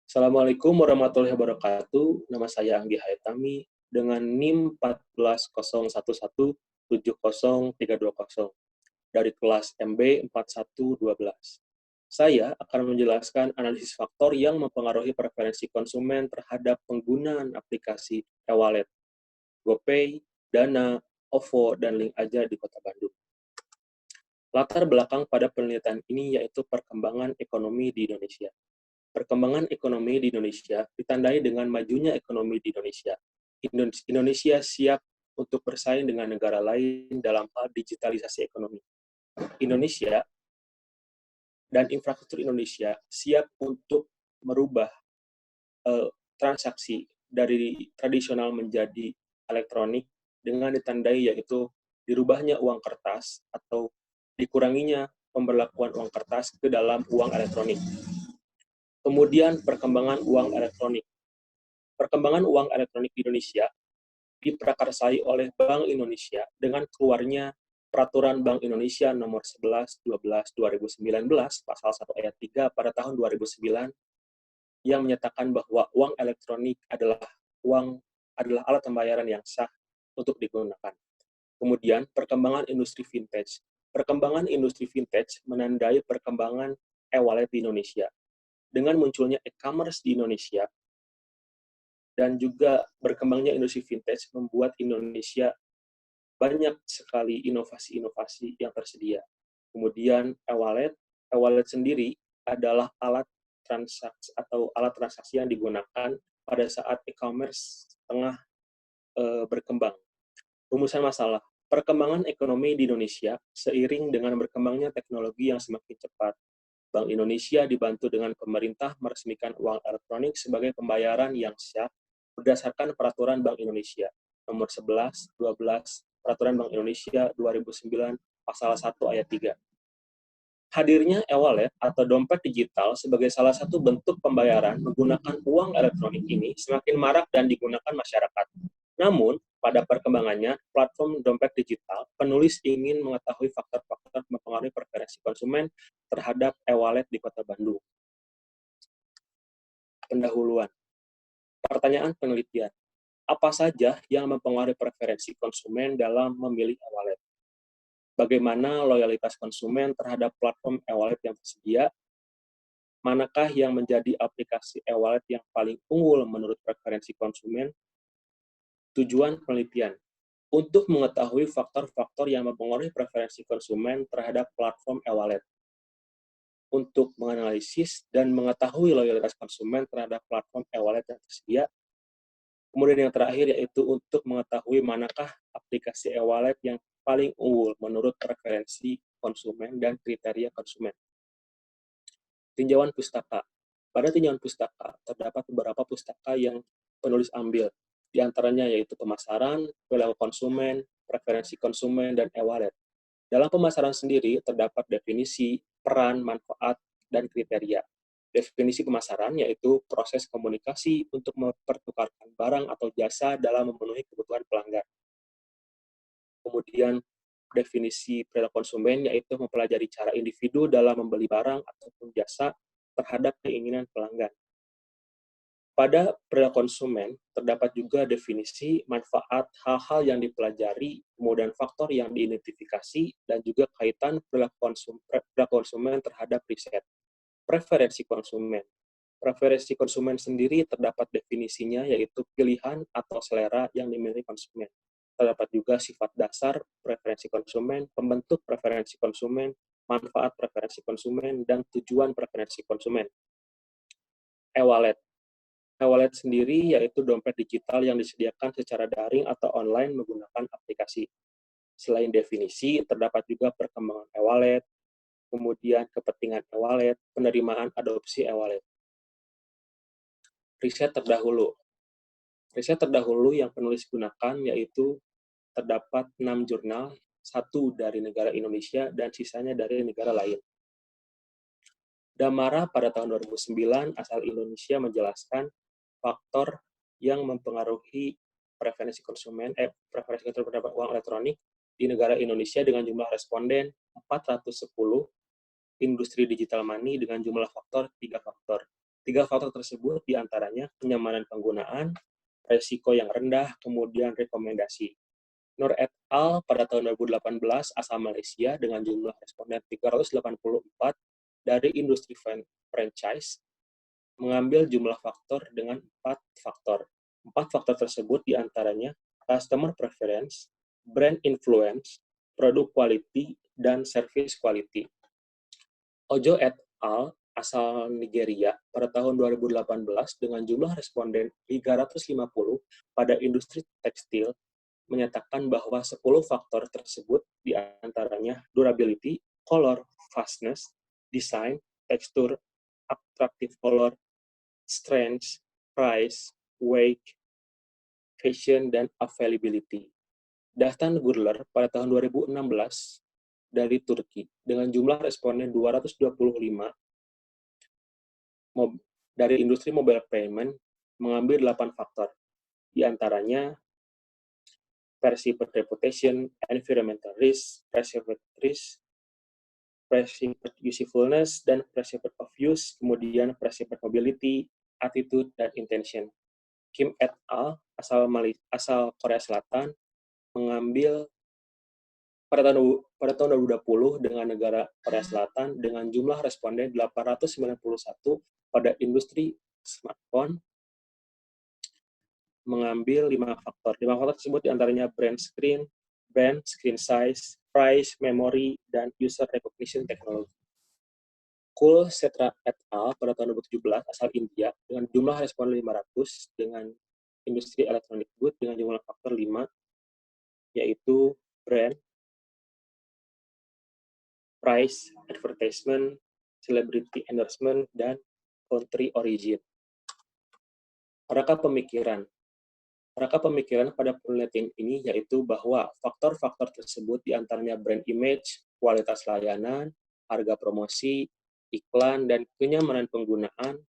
Assalamualaikum warahmatullahi wabarakatuh. Nama saya Anggi Hayatami dengan NIM 140117030 dari kelas MB 4112. Saya akan menjelaskan analisis faktor yang mempengaruhi preferensi konsumen terhadap penggunaan aplikasi e-wallet, GoPay, Dana, OVO, dan Link Aja di Kota Bandung. Latar belakang pada penelitian ini yaitu perkembangan ekonomi di Indonesia. Perkembangan ekonomi di Indonesia ditandai dengan majunya ekonomi di Indonesia. Indonesia siap untuk bersaing dengan negara lain dalam hal digitalisasi ekonomi. Indonesia dan infrastruktur Indonesia siap untuk merubah transaksi dari tradisional menjadi elektronik dengan ditandai yaitu dirubahnya uang kertas atau dikuranginya pemberlakuan uang kertas ke dalam uang elektronik. Kemudian perkembangan uang elektronik. Perkembangan uang elektronik di Indonesia diprakarsai oleh Bank Indonesia dengan keluarnya Peraturan Bank Indonesia Nomor 11/12/2019 Pasal 1 Ayat 3 pada tahun 2009 yang menyatakan bahwa uang elektronik adalah alat pembayaran yang sah untuk digunakan. Kemudian perkembangan industri vintage. Perkembangan industri vintage menandai perkembangan e-wallet di Indonesia. Dengan munculnya e-commerce di Indonesia dan juga berkembangnya industri vintage membuat Indonesia banyak sekali inovasi-inovasi yang tersedia. Kemudian e-wallet sendiri adalah alat transaksi yang digunakan pada saat e-commerce tengah berkembang. Rumusan masalah. Perkembangan ekonomi di Indonesia seiring dengan berkembangnya teknologi yang semakin cepat. Bank Indonesia dibantu dengan pemerintah meresmikan uang elektronik sebagai pembayaran yang sah berdasarkan Peraturan Bank Indonesia Nomor 11/12 Peraturan Bank Indonesia 2009 Pasal 1 Ayat 3. Hadirnya e-wallet atau dompet digital sebagai salah satu bentuk pembayaran menggunakan uang elektronik ini semakin marak dan digunakan masyarakat. Namun, pada perkembangannya, platform dompet digital, penulis ingin mengetahui faktor-faktor mempengaruhi preferensi konsumen terhadap e-wallet di Kota Bandung. Pendahuluan. Pertanyaan penelitian. Apa saja yang mempengaruhi preferensi konsumen dalam memilih e-wallet? Bagaimana loyalitas konsumen terhadap platform e-wallet yang tersedia? Manakah yang menjadi aplikasi e-wallet yang paling unggul menurut preferensi konsumen? Tujuan penelitian. Untuk mengetahui faktor-faktor yang mempengaruhi preferensi konsumen terhadap platform e-wallet. Untuk menganalisis dan mengetahui loyalitas konsumen terhadap platform e-wallet yang tersedia. Kemudian yang terakhir yaitu untuk mengetahui manakah aplikasi e-wallet yang paling unggul menurut preferensi konsumen dan kriteria konsumen. Tinjauan pustaka. Pada tinjauan pustaka, terdapat beberapa pustaka yang penulis ambil, di antaranya yaitu pemasaran, perilaku konsumen, preferensi konsumen, dan e-wallet. Dalam pemasaran sendiri, terdapat definisi, peran, manfaat, dan kriteria. Definisi pemasaran yaitu proses komunikasi untuk mempertukarkan barang atau jasa dalam memenuhi kebutuhan pelanggan. Kemudian definisi perilaku konsumen yaitu mempelajari cara individu dalam membeli barang ataupun jasa terhadap keinginan pelanggan. Pada perilaku konsumen terdapat juga definisi, manfaat, hal-hal yang dipelajari, kemudian faktor yang diidentifikasi, dan juga kaitan perilaku konsumen terhadap riset. Preferensi konsumen. Preferensi konsumen sendiri terdapat definisinya yaitu pilihan atau selera yang dimiliki konsumen. Terdapat juga sifat dasar preferensi konsumen, pembentuk preferensi konsumen, manfaat preferensi konsumen, dan tujuan preferensi konsumen. E-wallet. E-wallet sendiri yaitu dompet digital yang disediakan secara daring atau online menggunakan aplikasi. Selain definisi, terdapat juga perkembangan e-wallet, kemudian kepentingan e-wallet, penerimaan adopsi e-wallet. Riset terdahulu. Riset terdahulu yang penulis gunakan yaitu terdapat 6 jurnal, 1 dari negara Indonesia dan sisanya dari negara lain. Damara pada tahun 2009 asal Indonesia menjelaskan faktor yang mempengaruhi preferensi konsumen terhadap uang elektronik di negara Indonesia dengan jumlah responden 410, industri digital money dengan jumlah faktor 3 faktor. Tiga faktor tersebut diantaranya kenyamanan penggunaan, resiko yang rendah, kemudian rekomendasi. Nur et al. Pada tahun 2018 asal Malaysia dengan jumlah responden 384 dari industri franchise mengambil jumlah faktor dengan 4 faktor. 4 faktor tersebut diantaranya customer preference, brand influence, product quality, dan service quality. Ojo et al. Asal Nigeria pada tahun 2018 dengan jumlah responden 350 pada industri tekstil menyatakan bahwa 10 faktor tersebut diantaranya durability, color, fastness, design, tekstur, attractive color, strength, price, weight, fashion, dan availability. Dastan Gurler pada tahun 2016 dari Turki dengan jumlah responden 225 dari industri mobile payment mengambil 8 faktor, diantaranya perceived reputation, environmental risk, perceived risk, perceived usefulness, dan perceived of use, kemudian perceived mobility, attitude, dan intention. Kim et al. asal Korea Selatan mengambil pada tahun 2020 dengan negara Korea Selatan dengan jumlah responden 891 pada industri smartphone mengambil 5 faktor. 5 faktor tersebut diantaranya brand, screen size, price, memory, dan user recognition technology. Kul Setra et al. Pada tahun 2017 asal India dengan jumlah responden 500 dengan industri elektronik good dengan jumlah faktor 5, yaitu brand, price, advertisement, celebrity endorsement, dan country origin. Rangka pemikiran pada penelitian ini yaitu bahwa faktor-faktor tersebut diantaranya brand image, kualitas layanan, harga promosi, iklan, dan kenyamanan penggunaan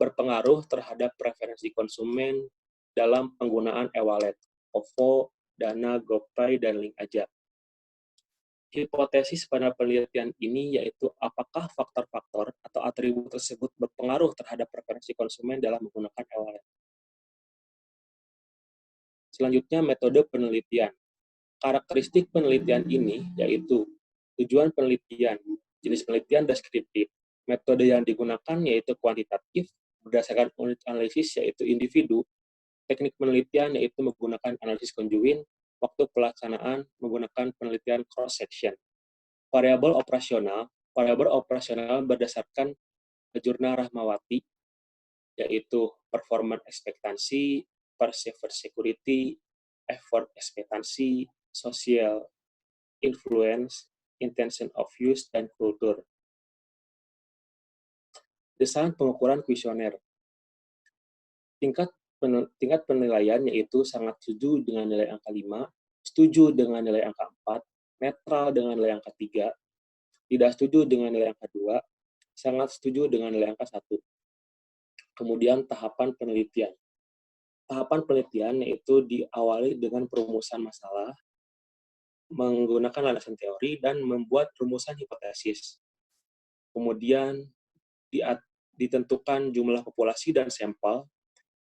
berpengaruh terhadap preferensi konsumen dalam penggunaan e-wallet, OVO, Dana, GoPay, dan Link Aja. Hipotesis pada penelitian ini yaitu apakah faktor-faktor atau atribut tersebut berpengaruh terhadap preferensi konsumen dalam menggunakan e-wallet. Selanjutnya, metode penelitian. Karakteristik penelitian ini yaitu tujuan penelitian, jenis penelitian deskriptif. Metode yang digunakan yaitu kuantitatif, berdasarkan unit analisis yaitu individu. Teknik penelitian yaitu menggunakan analisis konjuin, waktu pelaksanaan menggunakan penelitian cross-section. Variabel operasional berdasarkan jurnal Rahmawati, yaitu performance ekspektansi, perceived security, effort ekspektansi, social influence, intention of use, dan kultur. Desain pengukuran kuesioner. Tingkat penilaian yaitu sangat setuju dengan nilai angka 5, setuju dengan nilai angka 4, netral dengan nilai angka 3, tidak setuju dengan nilai angka 2, sangat setuju dengan nilai angka 1. Kemudian tahapan penelitian. Tahapan penelitian yaitu diawali dengan perumusan masalah, menggunakan landasan teori, dan membuat rumusan hipotesis. Kemudian ditentukan jumlah populasi dan sampel,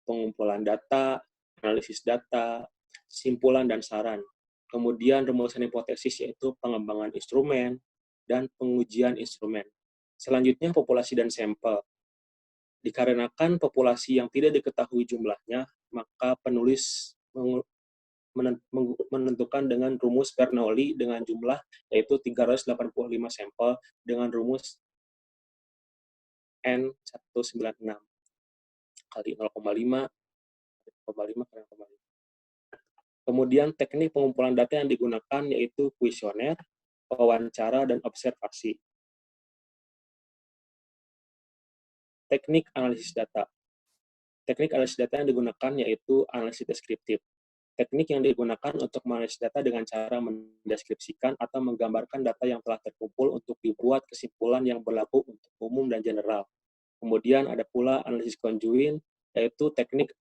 pengumpulan data, analisis data, simpulan dan saran. Kemudian rumusan hipotesis yaitu pengembangan instrumen dan pengujian instrumen. Selanjutnya populasi dan sampel. Dikarenakan populasi yang tidak diketahui jumlahnya, maka penulis menentukan dengan rumus Bernoulli dengan jumlah yaitu 385 sampel dengan rumus N196 kali 0,5 kali 0,5. Kemudian teknik pengumpulan data yang digunakan yaitu kuesioner, wawancara, dan observasi. Teknik analisis data. Teknik analisis data yang digunakan yaitu analisis deskriptif. Teknik yang digunakan untuk menganalisis data dengan cara mendeskripsikan atau menggambarkan data yang telah terkumpul untuk dibuat kesimpulan yang berlaku untuk umum dan general. Kemudian ada pula analisis konjuin, yaitu teknik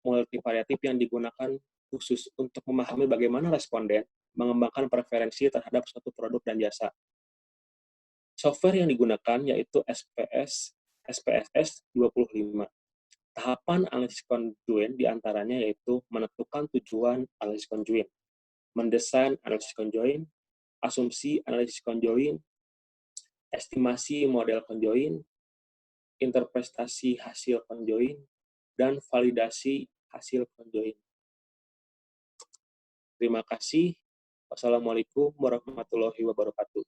multivariatif yang digunakan khusus untuk memahami bagaimana responden mengembangkan preferensi terhadap suatu produk dan jasa. Software yang digunakan yaitu SPS, SPSS 25. Tahapan analisis konjuen diantaranya yaitu menentukan tujuan analisis konjuen, mendesain analisis konjuen, asumsi analisis konjuen, estimasi model konjuen, interpretasi hasil konjuen, dan validasi hasil konjuen. Terima kasih. Wassalamualaikum warahmatullahi wabarakatuh.